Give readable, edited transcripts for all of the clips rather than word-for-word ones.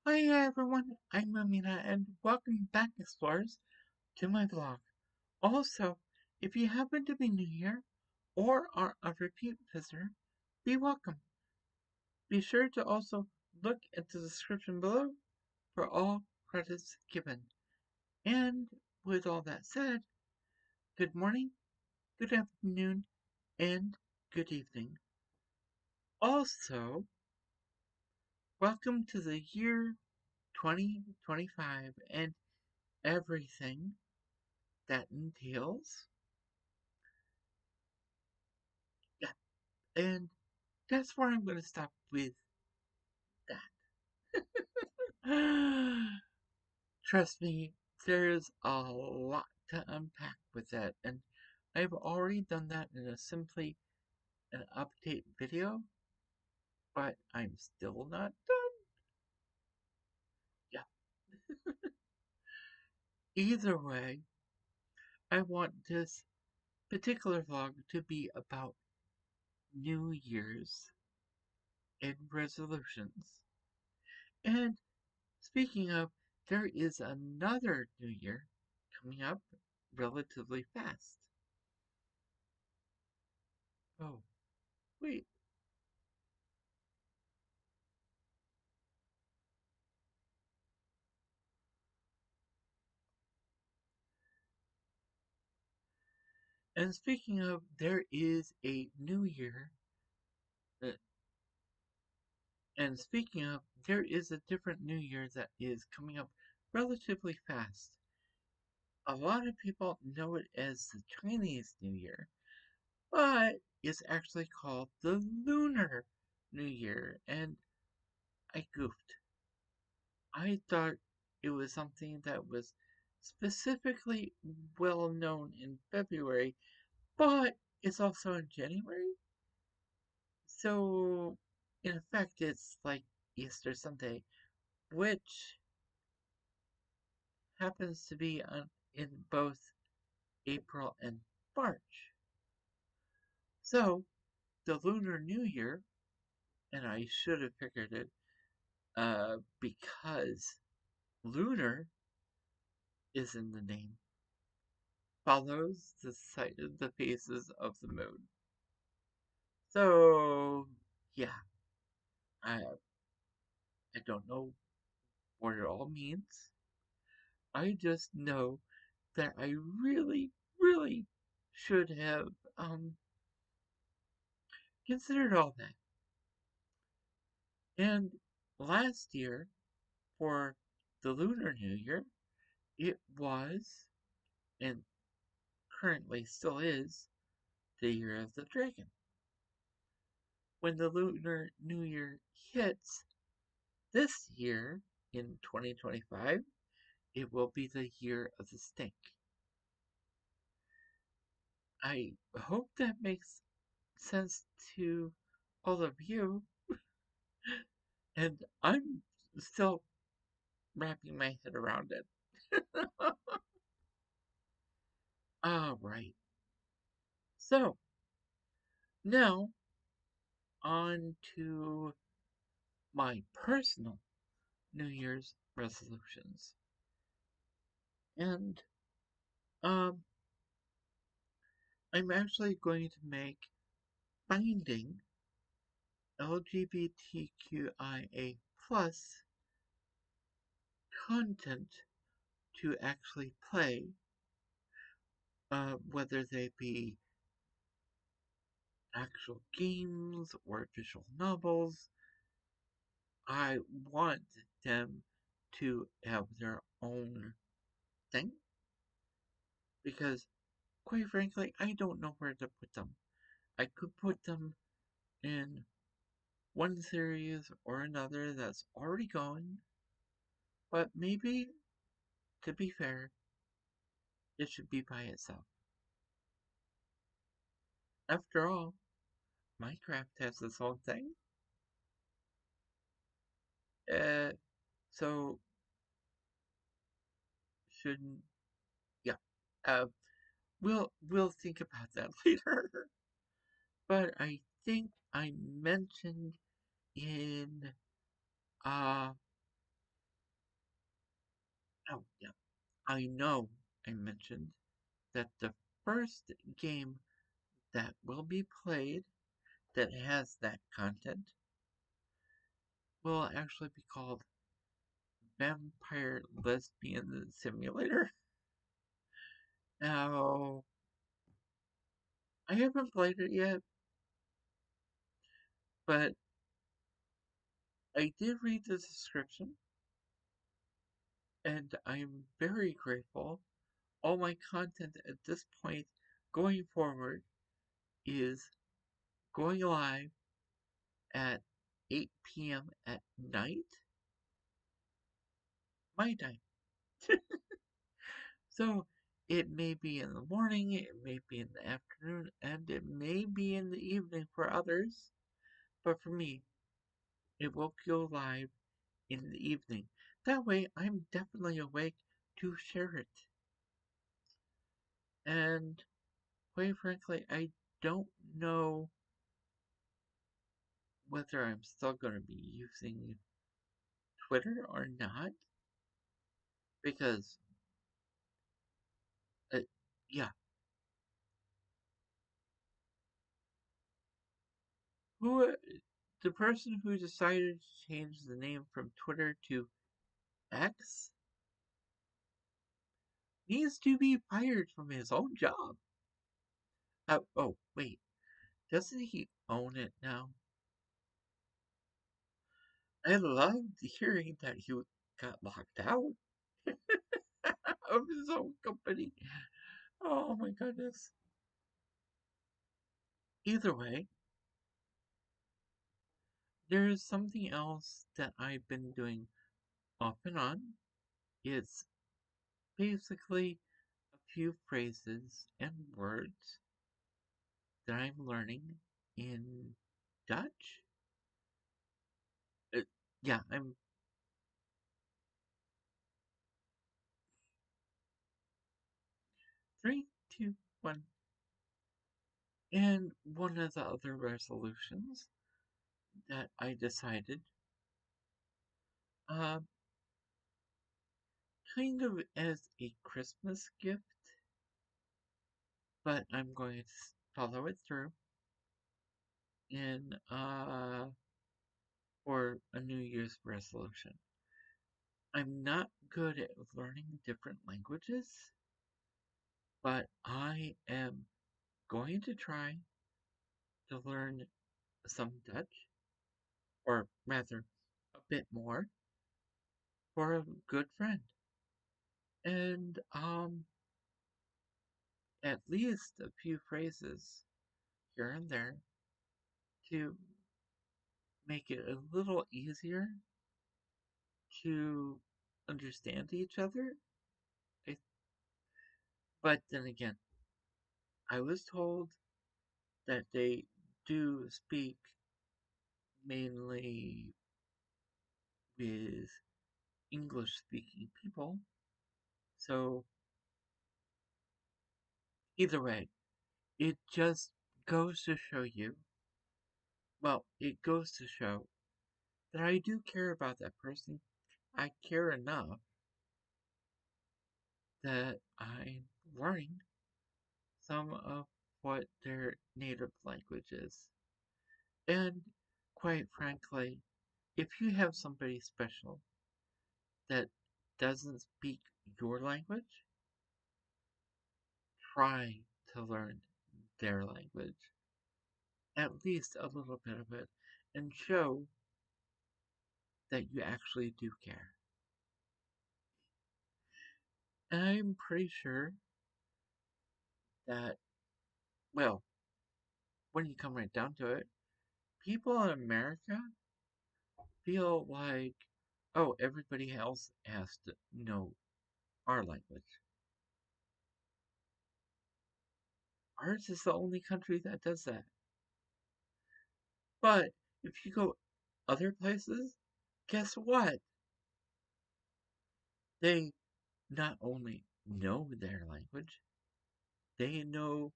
Hi everyone, I'm Amena and welcome back explorers to my vlog. Also, if you happen to be new here or are a repeat visitor, be welcome. Be sure to also look at the description below for all credits given. And with all that said, good morning, good afternoon, and good evening. Also, welcome to the year 2025 and everything that entails. Yeah, and that's where I'm going to stop with that. Trust me, there's a lot to unpack with that, and I've already done that in a simply an update video, but I'm still not done. Yeah. Either way, I want this particular vlog to be about New Year's and resolutions. And speaking of, there is another New Year coming up relatively fast. Oh, wait. And speaking of, there is a new year. uh, And speaking of, there is a different new year that is coming up relatively fast. A lot of people know it as the Chinese New Year, but it's actually called the Lunar New Year. And I goofed. I thought it was something that was specifically well known in February, but it's also in January. So, in effect, it's like Easter Sunday, which happens to be in both April and March. So, the Lunar New Year, and I should have figured it, because lunar is in the name, follows the phases of the moon. So, yeah, I I don't know what it all means. I just know that I really, really should have considered all that. And last year, for the Lunar New Year, it was, and currently still is, the year of the dragon. When the Lunar New Year hits this year in 2025, it will be the year of the snake. I hope that makes sense to all of you, and I'm still wrapping my head around it. All right. So, now on to my personal New Year's resolutions. And um, I'm actually going to make binding LGBTQIA plus content to actually play, whether they be actual games or visual novels. I want them to have their own thing because, quite frankly, I don't know where to put them. I could put them in one series or another that's already going, but maybe, to be fair, it should be by itself. After all, Minecraft has its own thing. Uh, so shouldn't yeah. Uh, we'll think about that later. But I think I mentioned in uh Oh, yeah. I know I mentioned that the first game that will be played that has that content will actually be called Vampire Lesbian Simulator. Now, I haven't played it yet, but I did read the description, and I'm very grateful. All my content at this point going forward is going live at 8 p.m. at night, my time. So it may be in the morning, it may be in the afternoon, and it may be in the evening for others. But for me, it will go live in the evening. That way, I'm definitely awake to share it. And quite frankly, I don't know whether I'm still going to be using Twitter or not. Because, uh, yeah, who the person who decided to change the name from Twitter to X needs to be fired from his own job. Oh, wait. Doesn't he own it now? I loved hearing that he got locked out of his own company. Oh my goodness. Either way, there is something else that I've been doing off and on. It's basically a few phrases and words that I'm learning in Dutch. Uh, yeah, I'm 3, 2, 1. And one of the other resolutions that I decided, uh, kind of as a Christmas gift, but I'm going to follow it through in for a New Year's resolution. I'm not good at learning different languages, but I am going to try to learn some Dutch, or rather, a bit more, for a good friend. And at least a few phrases here and there to make it a little easier to understand each other. I, but then again, I was told that they do speak mainly with English speaking people. So, either way, it just goes to show you, well, it goes to show that I do care about that person. I care enough that I'm learning some of what their native language is. And quite frankly, if you have somebody special that doesn't speak your language, try to learn their language, at least a little bit of it, and show that you actually do care. And I'm pretty sure that, well, when you come right down to it, people in America feel like, oh, everybody else has to know our language. Ours is the only country that does that. But if you go other places, guess what? They not only know their language, they know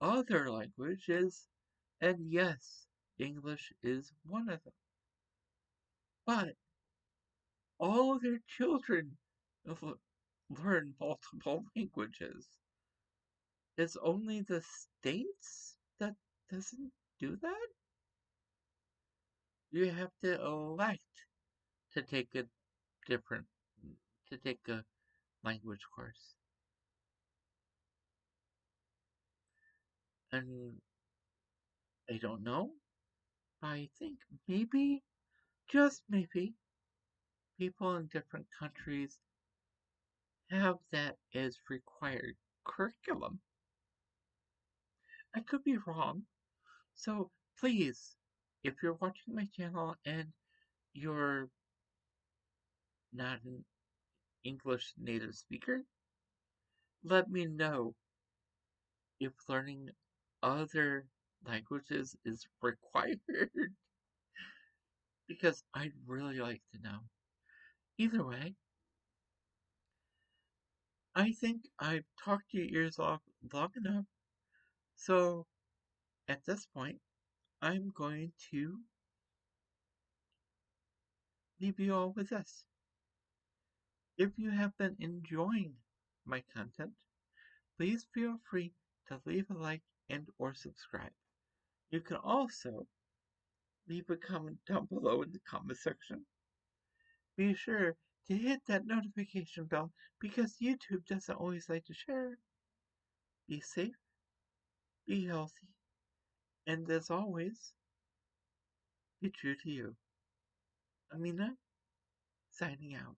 other languages, and yes, English is one of them. But all of their children learn multiple languages. It's only the States that doesn't do that? You have to elect to take a different, to take a language course. And I don't know, but I think maybe, just maybe, people in different countries have that as required curriculum. I could be wrong. So please, if you're watching my channel and you're not an English native speaker, let me know if learning other languages is required because I'd really like to know. Either way, I think I've talked your ears off long enough, so at this point, I'm going to leave you all with this. If you have been enjoying my content, please feel free to leave a like and or subscribe. You can also leave a comment down below in the comment section. Be sure to hit that notification bell because YouTube doesn't always like to share. Be safe, be healthy, and as always, be true to you. Amena, signing out.